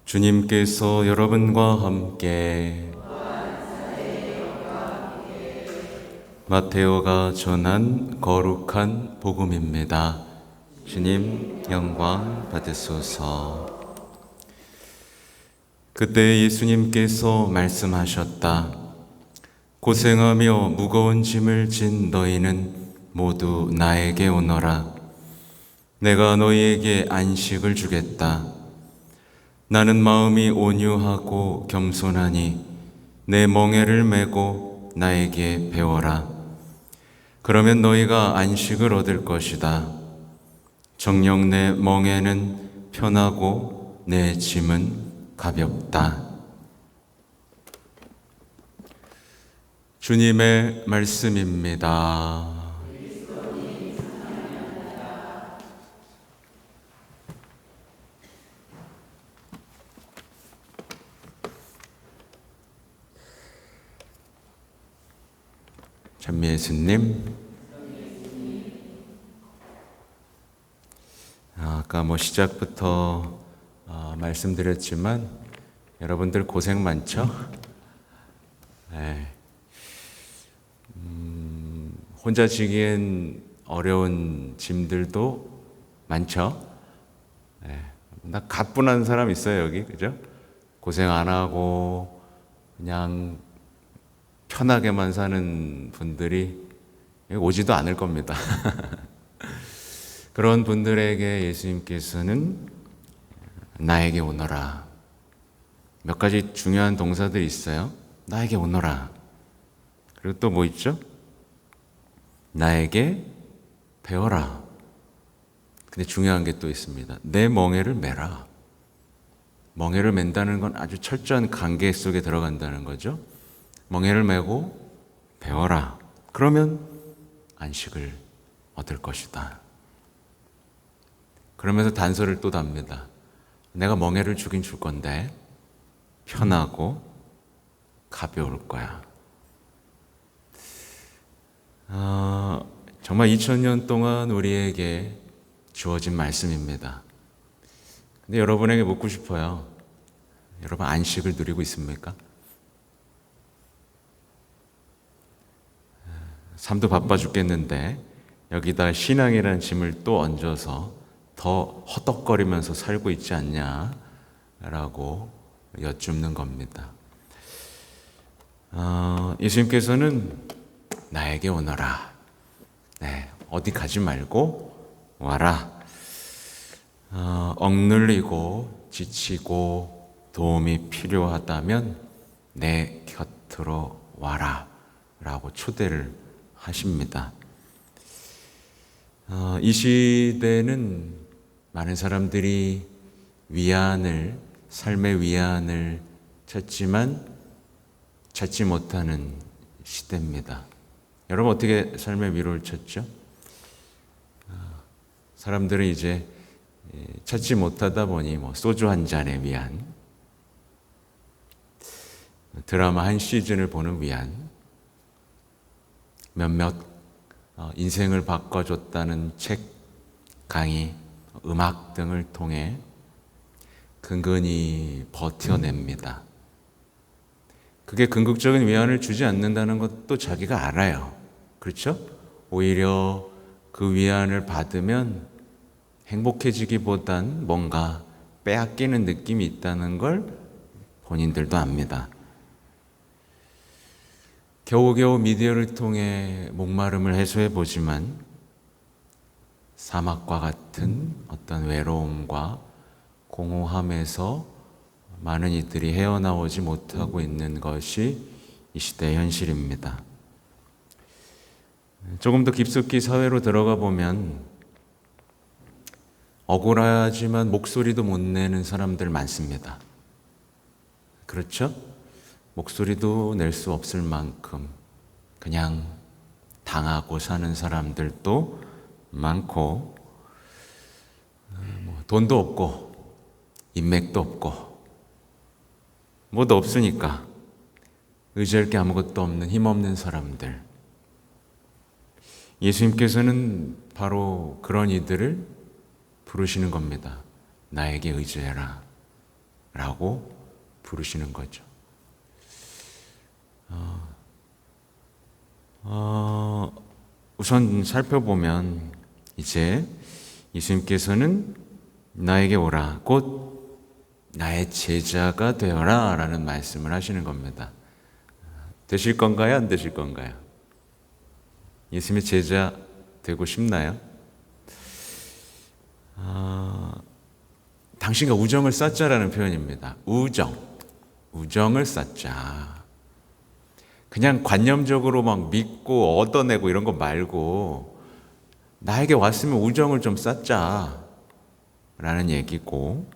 주님께서 여러분과 함께 마테오가 전한 거룩한 복음입니다. 주님 영광 받으소서. 그때 예수님께서 말씀하셨다. 고생하며 무거운 짐을 진 너희는 모두 나에게 오너라. 내가 너희에게 안식을 주겠다. 나는 마음이 온유하고 겸손하니 내 멍에를 메고 나에게 배워라. 그러면 너희가 안식을 얻을 것이다. 정녕 내 멍에는 편하고 내 짐은 가볍다. 주님의 말씀입니다. 찬미 예수님, 아까 시작부터 말씀드렸지만 여러분들 고생 많죠? 네. 혼자 지기엔 어려운 짐들도 많죠? 네. 나 가뿐한 사람 있어요, 여기, 그죠? 고생 안 하고 그냥 편하게만 사는 분들이 오지도 않을 겁니다. 그런 분들에게 예수님께서는 나에게 오너라. 몇 가지 중요한 동사들이 있어요. 나에게 오너라. 그리고 또 뭐 있죠? 나에게 배워라. 근데 중요한 게 또 있습니다. 내 멍에를 메라. 멍에를 맨다는 건 아주 철저한 관계 속에 들어간다는 거죠. 멍에를 메고 배워라. 그러면 안식을 얻을 것이다. 그러면서 단서를 또 답니다. 내가 멍에를 주긴 줄 건데 편하고 가벼울 거야. 정말 2000년 동안 우리에게 주어진 말씀입니다. 근데 여러분에게 묻고 싶어요. 여러분 안식을 누리고 있습니까? 삶도 바빠 죽겠는데 여기다 신앙이라는 짐을 또 얹어서 더 허덕거리면서 살고 있지 않냐라고 여쭙는 겁니다. 예수님께서는 나에게 오너라. 네, 어디 가지 말고 와라. 억눌리고 지치고 도움이 필요하다면 내 곁으로 와라 라고 초대를 하십니다. 이 시대는 많은 사람들이 삶의 위안을 찾지만 찾지 못하는 시대입니다. 여러분 어떻게 삶의 위로를 찾죠? 사람들은 이제 찾지 못하다 보니 소주 한 잔의 위안, 드라마 한 시즌을 보는 위안, 몇몇 인생을 바꿔줬다는 책, 강의, 음악 등을 통해 근근히 버텨냅니다. 그게 궁극적인 위안을 주지 않는다는 것도 자기가 알아요. 그렇죠? 오히려 그 위안을 받으면 행복해지기보단 뭔가 빼앗기는 느낌이 있다는 걸 본인들도 압니다. 겨우겨우 미디어를 통해 목마름을 해소해 보지만 사막과 같은 어떤 외로움과 공허함에서 많은 이들이 헤어나오지 못하고 있는 것이 이 시대의 현실입니다. 조금 더 깊숙이 사회로 들어가 보면 억울하지만 목소리도 못 내는 사람들 많습니다. 그렇죠? 목소리도 낼 수 없을 만큼 그냥 당하고 사는 사람들도 많고, 돈도 없고 인맥도 없고 뭐도 없으니까 의지할 게 아무것도 없는 힘없는 사람들. 예수님께서는 바로 그런 이들을 부르시는 겁니다. 나에게 의지해라. 라고 부르시는 거죠. 우선 살펴보면 이제 예수님께서는 나에게 오라, 곧 나의 제자가 되어라 라는 말씀을 하시는 겁니다. 되실 건가요? 안 되실 건가요? 예수님의 제자 되고 싶나요? 당신과 우정을 쌓자라는 표현입니다. 우정을 쌓자. 그냥 관념적으로 막 믿고 얻어내고 이런 거 말고 나에게 왔으면 우정을 좀 쌓자 라는 얘기고,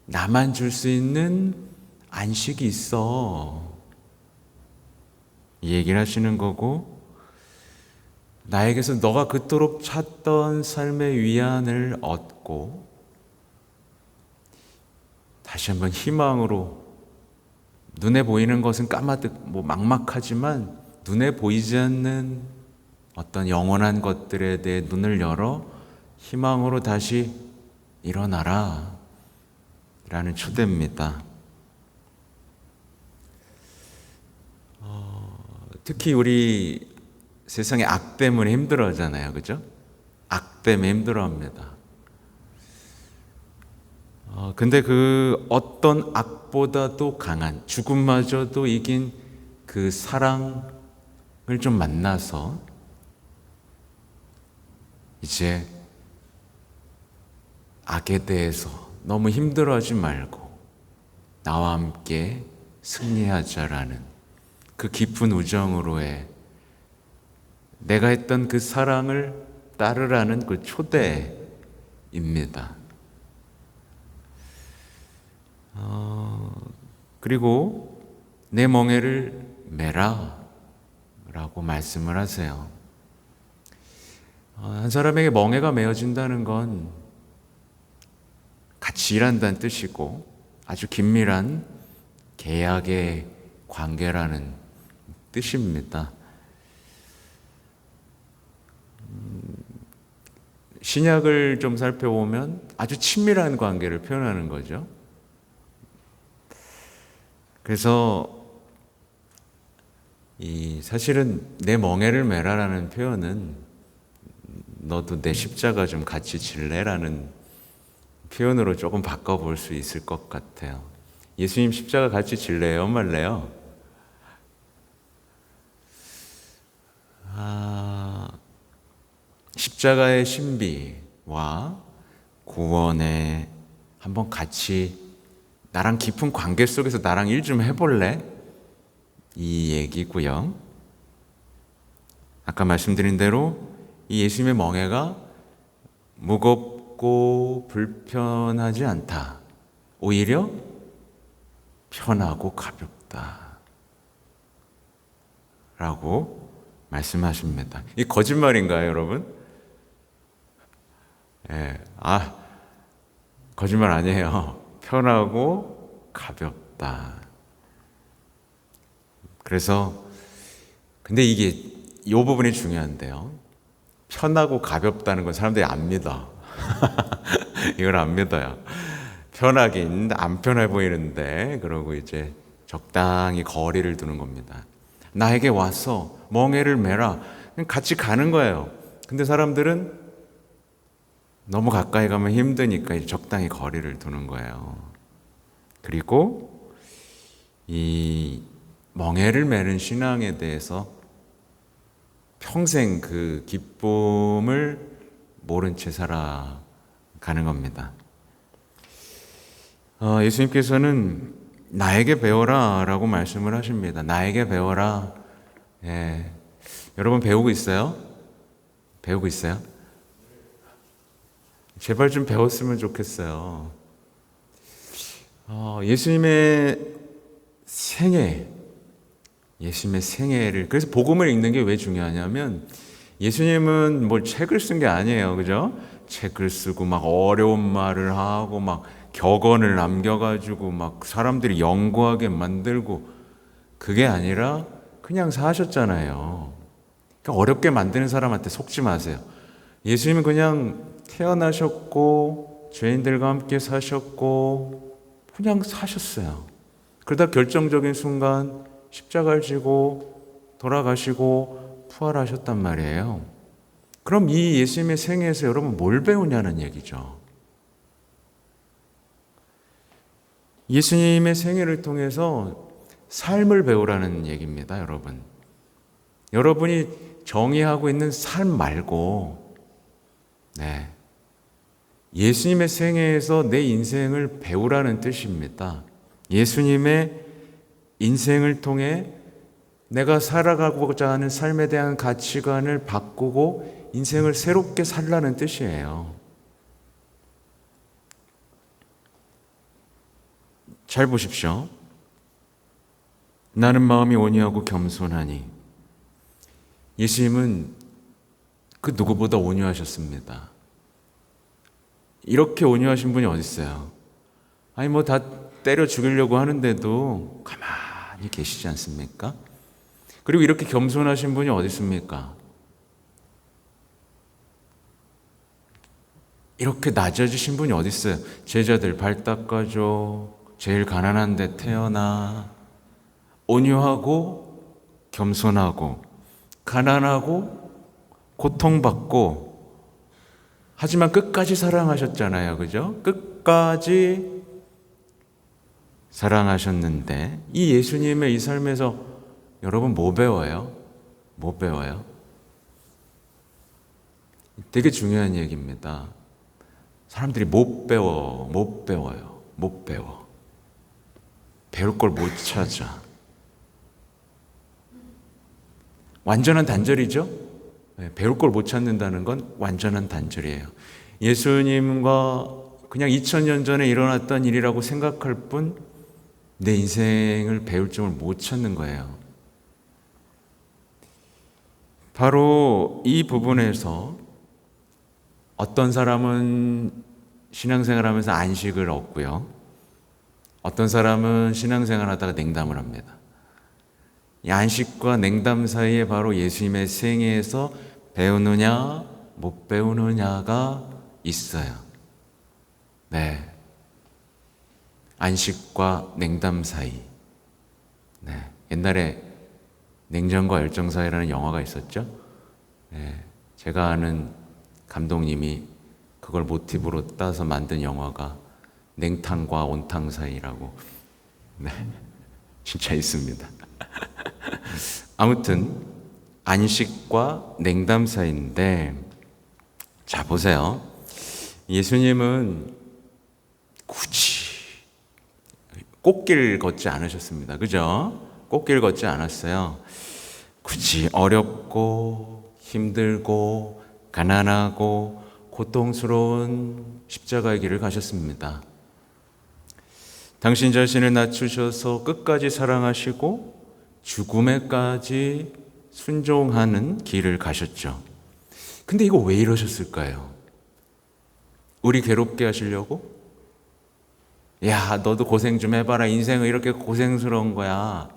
나만 줄 수 있는 안식이 있어 이 얘기를 하시는 거고, 나에게서 너가 그토록 찾던 삶의 위안을 얻고 다시 한번 희망으로, 눈에 보이는 것은 까마득 막막하지만 눈에 보이지 않는 어떤 영원한 것들에 대해 눈을 열어 희망으로 다시 일어나라 라는 초대입니다. 특히 우리 세상에 악 때문에 힘들어하잖아요. 그죠? 악 때문에 힘들어합니다. 근데 그 어떤 악보다도 강한, 죽음마저도 이긴 그 사랑을 좀 만나서 이제 악에 대해서 너무 힘들어하지 말고 나와 함께 승리하자라는 그 깊은 우정으로의, 내가 했던 그 사랑을 따르라는 그 초대입니다. 그리고 내 멍에를 메라 라고 말씀을 하세요. 한 사람에게 멍에가 메어진다는 건 같이 일한다는 뜻이고 아주 긴밀한 계약의 관계라는 뜻입니다. 신약을 좀 살펴보면 아주 친밀한 관계를 표현하는 거죠. 그래서 사실은 내 멍에를 메라라는 표현은 너도 내 십자가 좀 같이 질래라는 표현으로 조금 바꿔볼 수 있을 것 같아요. 예수님 십자가 같이 질래요? 말래요? 십자가의 신비와 구원에 한번 같이 나랑 깊은 관계 속에서 나랑 일 좀 해볼래? 이 얘기고요. 아까 말씀드린 대로 이 예수님의 멍에가 무겁고 불편하지 않다. 오히려 편하고 가볍다. 라고 말씀하십니다. 이 거짓말인가요, 여러분? 예, 거짓말 아니에요. 편하고 가볍다. 그래서 근데 이게 이 부분이 중요한데요. 편하고 가볍다는 건 사람들이 안 믿어. 이걸 안 믿어요. 편하긴 안 편해 보이는데 그러고 이제 적당히 거리를 두는 겁니다. 나에게 와서 멍에를 메라. 같이 가는 거예요. 근데 사람들은 너무 가까이 가면 힘드니까 적당히 거리를 두는 거예요. 그리고 이 멍에를 메는 신앙에 대해서 평생 그 기쁨을 모른 채 살아가는 겁니다. 예수님께서는 나에게 배워라 라고 말씀을 하십니다. 나에게 배워라. 예. 여러분 배우고 있어요? 배우고 있어요? 제발 좀 배웠으면 좋겠어요. 예수님의 생애를, 그래서 복음을 읽는 게 왜 중요하냐면 예수님은 뭘 책을 쓴 게 아니에요. 그죠? 책을 쓰고 막 어려운 말을 하고 막 격언을 남겨가지고 막 사람들이 연구하게 만들고, 그게 아니라 그냥 사셨잖아요. 그러니까 어렵게 만드는 사람한테 속지 마세요. 예수님은 그냥 태어나셨고 죄인들과 함께 사셨고 그냥 사셨어요. 그러다 결정적인 순간 십자가를 지고 돌아가시고 부활하셨단 말이에요. 그럼 이 예수님의 생애에서 여러분 뭘 배우냐는 얘기죠. 예수님의 생애를 통해서 삶을 배우라는 얘기입니다, 여러분. 여러분이 정의하고 있는 삶 말고, 예수님의 생애에서 내 인생을 배우라는 뜻입니다. 예수님의 인생을 통해 내가 살아가고자 하는 삶에 대한 가치관을 바꾸고 인생을 새롭게 살라는 뜻이에요. 잘 보십시오. 나는 마음이 온유하고 겸손하니. 예수님은 그 누구보다 온유하셨습니다. 이렇게 온유하신 분이 어디 있어요? 아니 뭐 다 때려 죽이려고 하는데도 가만히 계시지 않습니까? 그리고 이렇게 겸손하신 분이 어디 있습니까? 이렇게 낮아지신 분이 어디 있어요? 제자들 발 닦아줘. 제일 가난한 데 태어나. 온유하고 겸손하고 가난하고 고통받고 하지만 끝까지 사랑하셨잖아요. 그죠? 끝까지 사랑하셨는데 이 예수님의 이 삶에서 여러분 뭐 배워요? 뭐 배워요? 되게 중요한 얘기입니다. 사람들이 못 배워요. 못 배워. 배울 걸 못 찾아. 완전한 단절이죠? 배울 걸 못 찾는다는 건 완전한 단절이에요. 예수님과 그냥 2000년 전에 일어났던 일이라고 생각할 뿐 내 인생을 배울 점을 못 찾는 거예요. 바로 이 부분에서 어떤 사람은 신앙생활하면서 안식을 얻고요. 어떤 사람은 신앙생활 하다가 냉담을 합니다. 이 안식과 냉담 사이에 바로 예수님의 생애에서 배우느냐 못 배우느냐가 있어요. 안식과 냉담 사이. 옛날에 냉정과 열정 사이라는 영화가 있었죠. 제가 아는 감독님이 그걸 모티브로 따서 만든 영화가 냉탕과 온탕 사이라고. 진짜 있습니다. 아무튼 안식과 냉담 사이인데, 자 보세요. 예수님은 굳이 꽃길 걷지 않으셨습니다. 그죠? 꽃길 걷지 않았어요. 굳이 어렵고 힘들고 가난하고 고통스러운 십자가의 길을 가셨습니다. 당신 자신을 낮추셔서 끝까지 사랑하시고 죽음에까지 순종하는 길을 가셨죠. 근데 이거 왜 이러셨을까요? 우리 괴롭게 하시려고? 야, 너도 고생 좀 해봐라. 인생은 이렇게 고생스러운 거야.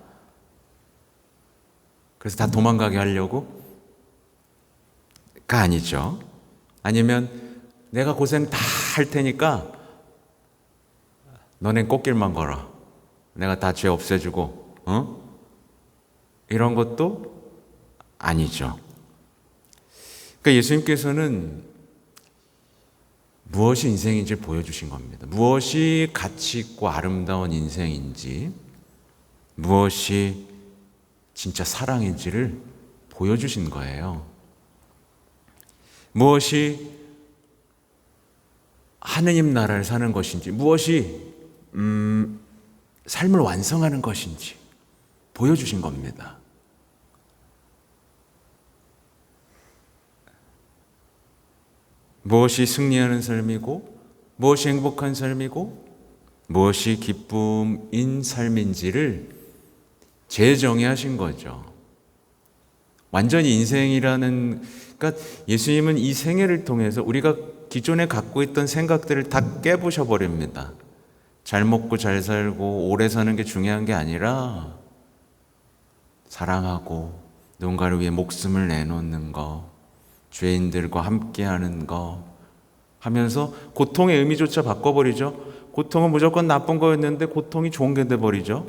그래서 다 도망가게 하려고? 가 아니죠. 아니면 내가 고생 다 할 테니까 너넨 꽃길만 걸어. 내가 다 죄 없애주고, 이런 것도 아니죠. 그러니까 예수님께서는 무엇이 인생인지 보여주신 겁니다. 무엇이 가치 있고 아름다운 인생인지, 무엇이 진짜 사랑인지를 보여주신 거예요. 무엇이 하느님 나라를 사는 것인지, 무엇이 삶을 완성하는 것인지 보여주신 겁니다. 무엇이 승리하는 삶이고, 무엇이 행복한 삶이고, 무엇이 기쁨인 삶인지를 재정의하신 거죠. 완전히 인생이라는, 그러니까 예수님은 이 생애를 통해서 우리가 기존에 갖고 있던 생각들을 다 깨부셔 버립니다. 잘 먹고 잘 살고 오래 사는 게 중요한 게 아니라 사랑하고 누군가를 위해 목숨을 내놓는 거, 죄인들과 함께하는 거 하면서 고통의 의미조차 바꿔버리죠. 고통은 무조건 나쁜 거였는데 고통이 좋은 게 돼버리죠.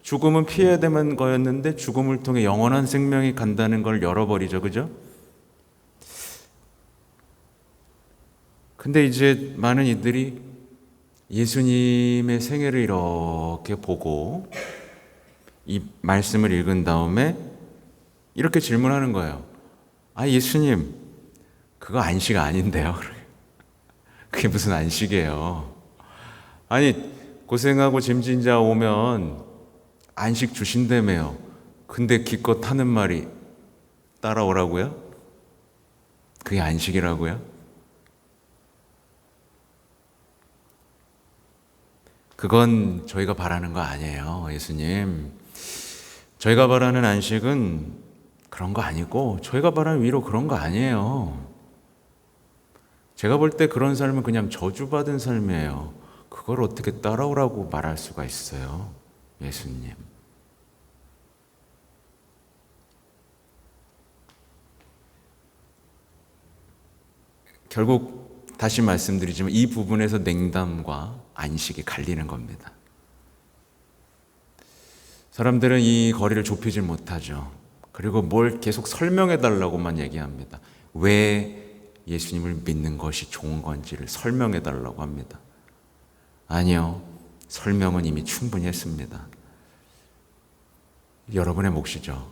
죽음은 피해야 되는 거였는데 죽음을 통해 영원한 생명이 간다는 걸 열어버리죠. 그죠? 근데 이제 많은 이들이 예수님의 생애를 이렇게 보고 이 말씀을 읽은 다음에 이렇게 질문하는 거예요. 아, 예수님, 그거 안식 아닌데요? 그게 무슨 안식이에요? 아니, 고생하고 짐진 자 오면 안식 주신다며요. 근데 기껏 하는 말이 따라오라고요? 그게 안식이라고요? 그건 저희가 바라는 거 아니에요, 예수님. 저희가 바라는 안식은 그런 거 아니고 저희가 바라는 위로 그런 거 아니에요. 제가 볼 때 그런 삶은 그냥 저주받은 삶이에요. 그걸 어떻게 따라오라고 말할 수가 있어요, 예수님. 결국 다시 말씀드리지만 이 부분에서 냉담과 안식이 갈리는 겁니다. 사람들은 이 거리를 좁히질 못하죠. 그리고 뭘 계속 설명해 달라고만 얘기합니다. 왜 예수님을 믿는 것이 좋은 건지를 설명해 달라고 합니다. 아니요, 설명은 이미 충분히 했습니다. 여러분의 몫이죠.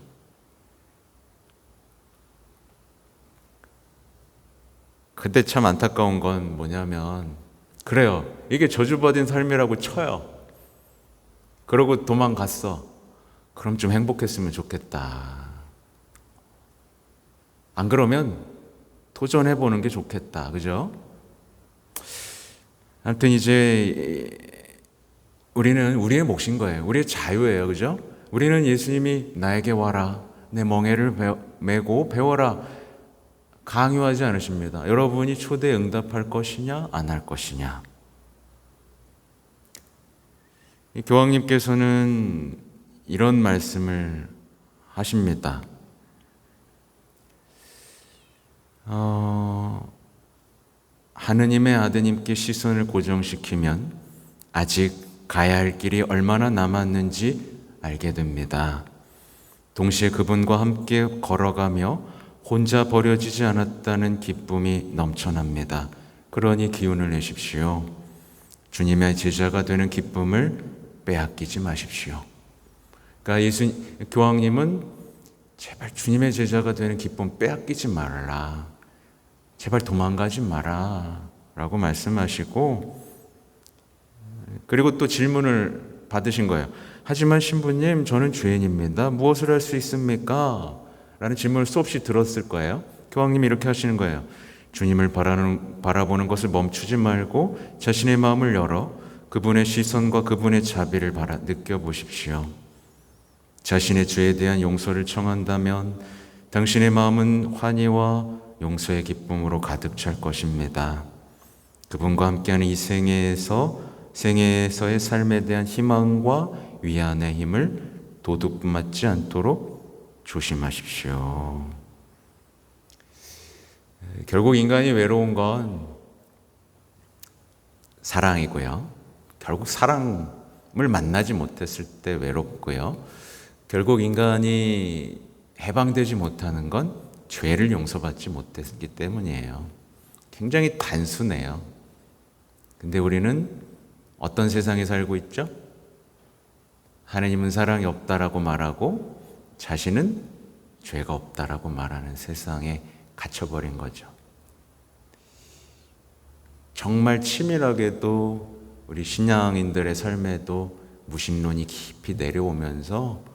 근데 참 안타까운 건 뭐냐면, 그래요, 이게 저주받은 삶이라고 쳐요. 그러고 도망갔어. 그럼 좀 행복했으면 좋겠다. 안 그러면 도전해보는 게 좋겠다. 그죠? 아무튼 이제 우리는 우리의 몫인 거예요. 우리의 자유예요. 그죠? 우리는 예수님이 나에게 와라, 내 멍에를 메고 배워라 강요하지 않으십니다. 여러분이 초대에 응답할 것이냐 안 할 것이냐. 교황님께서는 이런 말씀을 하십니다. 하느님의 아드님께 시선을 고정시키면 아직 가야 할 길이 얼마나 남았는지 알게 됩니다. 동시에 그분과 함께 걸어가며 혼자 버려지지 않았다는 기쁨이 넘쳐납니다. 그러니 기운을 내십시오. 주님의 제자가 되는 기쁨을 빼앗기지 마십시오. 그러니까 교황님은 제발 주님의 제자가 되는 기쁨 빼앗기지 말라. 제발 도망가지 마라 라고 말씀하시고, 그리고 또 질문을 받으신 거예요. 하지만 신부님, 저는 죄인입니다. 무엇을 할 수 있습니까? 라는 질문을 수없이 들었을 거예요. 교황님이 이렇게 하시는 거예요. 주님을 바라보는 것을 멈추지 말고 자신의 마음을 열어 그분의 시선과 그분의 자비를 느껴보십시오. 자신의 죄에 대한 용서를 청한다면 당신의 마음은 환희와 용서의 기쁨으로 가득 찰 것입니다. 그분과 함께하는 이 생애에서의 삶에 대한 희망과 위안의 힘을 도둑맞지 않도록 조심하십시오. 결국 인간이 외로운 건 사랑이고요. 결국 사랑을 만나지 못했을 때 외롭고요. 결국 인간이 해방되지 못하는 건 죄를 용서받지 못했기 때문이에요. 굉장히 단순해요. 근데 우리는 어떤 세상에 살고 있죠? 하나님은 사랑이 없다라고 말하고 자신은 죄가 없다라고 말하는 세상에 갇혀버린 거죠. 정말 치밀하게도 우리 신앙인들의 삶에도 무신론이 깊이 내려오면서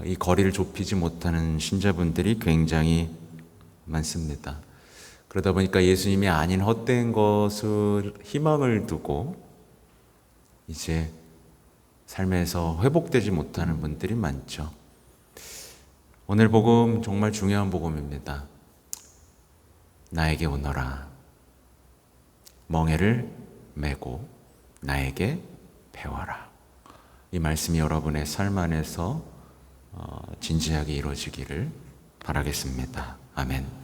이 거리를 좁히지 못하는 신자분들이 굉장히 많습니다. 그러다 보니까 예수님이 아닌 헛된 것을 희망을 두고 이제 삶에서 회복되지 못하는 분들이 많죠. 오늘 복음 정말 중요한 복음입니다. 나에게 오너라. 멍에를 메고 나에게 배워라. 이 말씀이 여러분의 삶 안에서 진지하게 이루어지기를 바라겠습니다. 아멘.